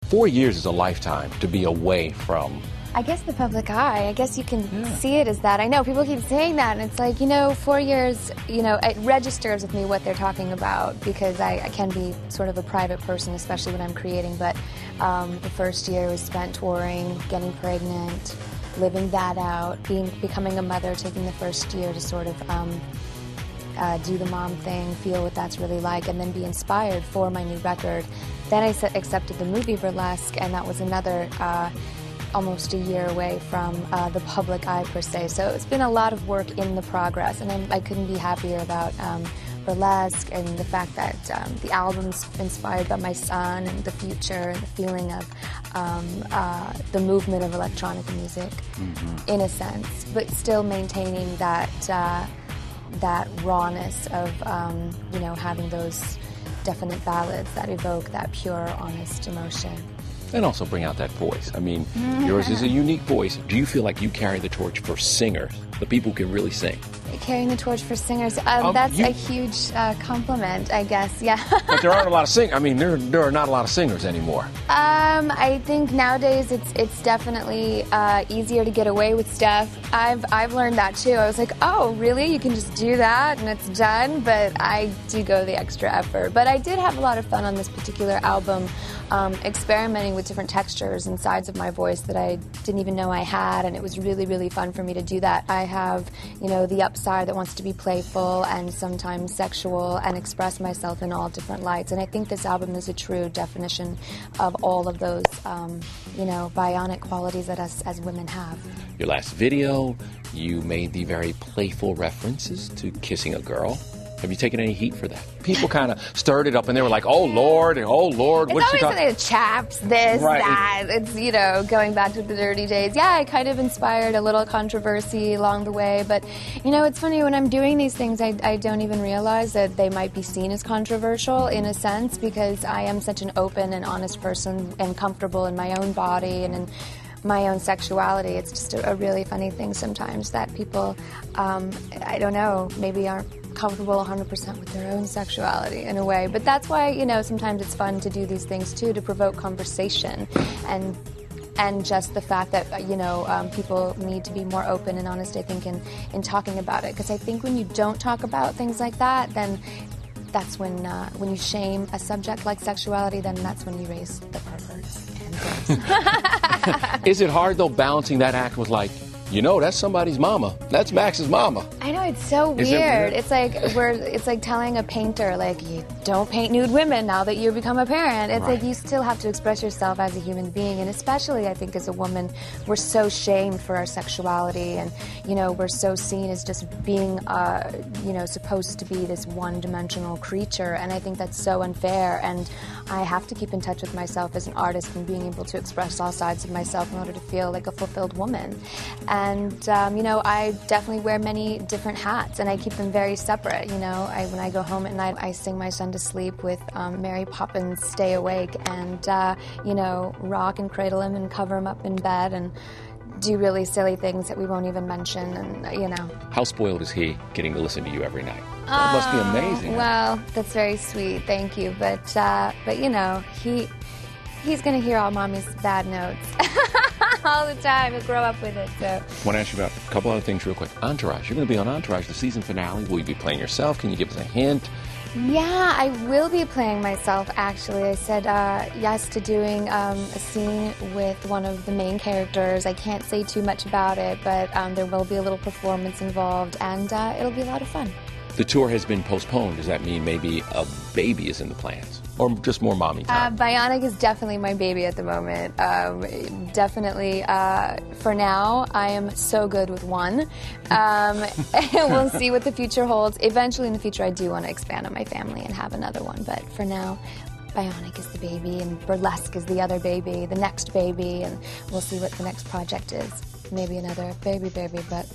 4 years is a lifetime to be away from. I guess the public eye, I guess you can see it as that. I know people keep saying that, and it's like, 4 years, it registers with me what they're talking about, because I can be sort of a private person, especially when I'm creating, but the first year was spent touring, getting pregnant, living that out, becoming a mother, taking the first year to sort of do the mom thing, feel what that's really like, and then be inspired for my new record. Then I accepted the movie Burlesque, and that was another almost a year away from the public eye per se. So it's been a lot of work in the progress, and I couldn't be happier about Burlesque and the fact that the album's inspired by my son and the future and the feeling of the movement of electronic music, in a sense, but still maintaining that that rawness of having those definite ballads that evoke that pure, honest emotion. And also bring out that voice. I mean, yours is a unique voice. Do you feel like you carry the torch for singers, the people who can really sing? Carrying the torch for singers, that's a huge compliment, I guess, yeah. But there aren't a lot of singers. I mean, there are not a lot of singers anymore. I think nowadays it's definitely easier to get away with stuff. I've learned that too. I was like, oh, really? You can just do that and it's done? But I do go the extra effort. But I did have a lot of fun on this particular album, experimenting with different textures and sides of my voice that I didn't even know I had, and it was really, really fun for me to do that. I have, the upside that wants to be playful and sometimes sexual and express myself in all different lights, and I think this album is a true definition of all of those, bionic qualities that us as women have. Your last video, you made the very playful references to kissing a girl. Have you taken any heat for that? People kind of stirred it up, and they were like, "Oh Lord, and oh Lord." It's always something that chaps, this, right. That. It's going back to the dirty days. Yeah, I kind of inspired a little controversy along the way, but it's funny when I'm doing these things, I don't even realize that they might be seen as controversial in a sense, because I am such an open and honest person and comfortable in my own body and in my own sexuality. It's just a really funny thing sometimes that people, I don't know, maybe aren't comfortable 100% with their own sexuality in a way. But that's why, sometimes it's fun to do these things too, to provoke conversation and just the fact that, people need to be more open and honest, I think, in talking about it. Because I think when you don't talk about things like that, then that's when you shame a subject like sexuality, then that's when you raise the perverts. Is it hard, though, balancing that act with, that's somebody's mama. That's Max's mama. I know, it's so weird. It's like telling a painter, you don't paint nude women now that you become a parent. It's like you still have to express yourself as a human being, and especially I think as a woman, we're so shamed for our sexuality, and we're so seen as just being supposed to be this one-dimensional creature, and I think that's so unfair, and I have to keep in touch with myself as an artist and being able to express all sides of myself in order to feel like a fulfilled woman. And, I definitely wear many different hats, and I keep them very separate. When I go home at night, I sing my son to sleep with Mary Poppins' Stay Awake, and, rock and cradle him and cover him up in bed and do really silly things that we won't even mention, and, How spoiled is he getting to listen to you every night? That must be amazing. Well, that's very sweet, thank you. But he's going to hear all Mommy's bad notes all the time. He'll grow up with it. So. I want to ask you about a couple other things real quick. Entourage. You're going to be on Entourage, the season finale. Will you be playing yourself? Can you give us a hint? Yeah, I will be playing myself, actually. I said yes to doing a scene with one of the main characters. I can't say too much about it, but there will be a little performance involved, and it'll be a lot of fun. The tour has been postponed. Does that mean maybe a baby is in the plans? Or just more mommy time? Bionic is definitely my baby at the moment. Definitely, for now, I am so good with one. We'll see what the future holds. Eventually in the future, I do want to expand on my family and have another one. But for now, Bionic is the baby, and Burlesque is the other baby, the next baby, and we'll see what the next project is. Maybe another baby, but...